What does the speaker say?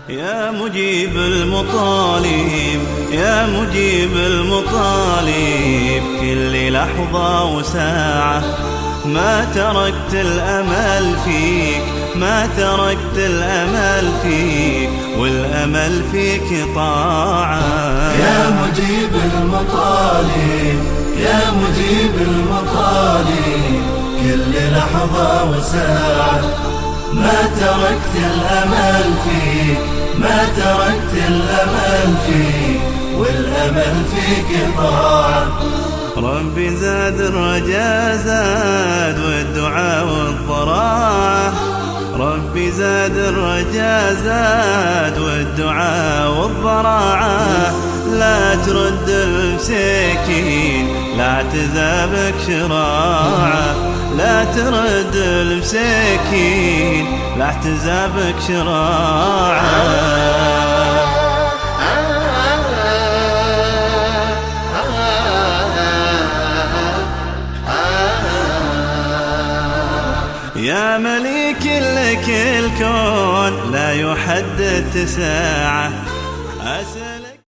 يا مجيب المطالب يا مجيب المطالب، كل لحظة وساعة ما تركت الأمل فيك، ما تركت الأمل فيك، والأمل فيك طاعة. يا مجيب المطالب يا مجيب المطالب، كل لحظة وساعة ما تركت الأمل فيك، ما تركت الأمل فيك، والأمل فيك طاعة. ربي زاد الرجاء زاد، والدعاء والضراعة، ربي زاد الرجاء زاد، والدعاء والضراعة. لا ترد المساكين لا تذابك شراعة، لا ترد المساكين لا تذابك شراعة. يا مليك لك الكون لا يحدد ساعة.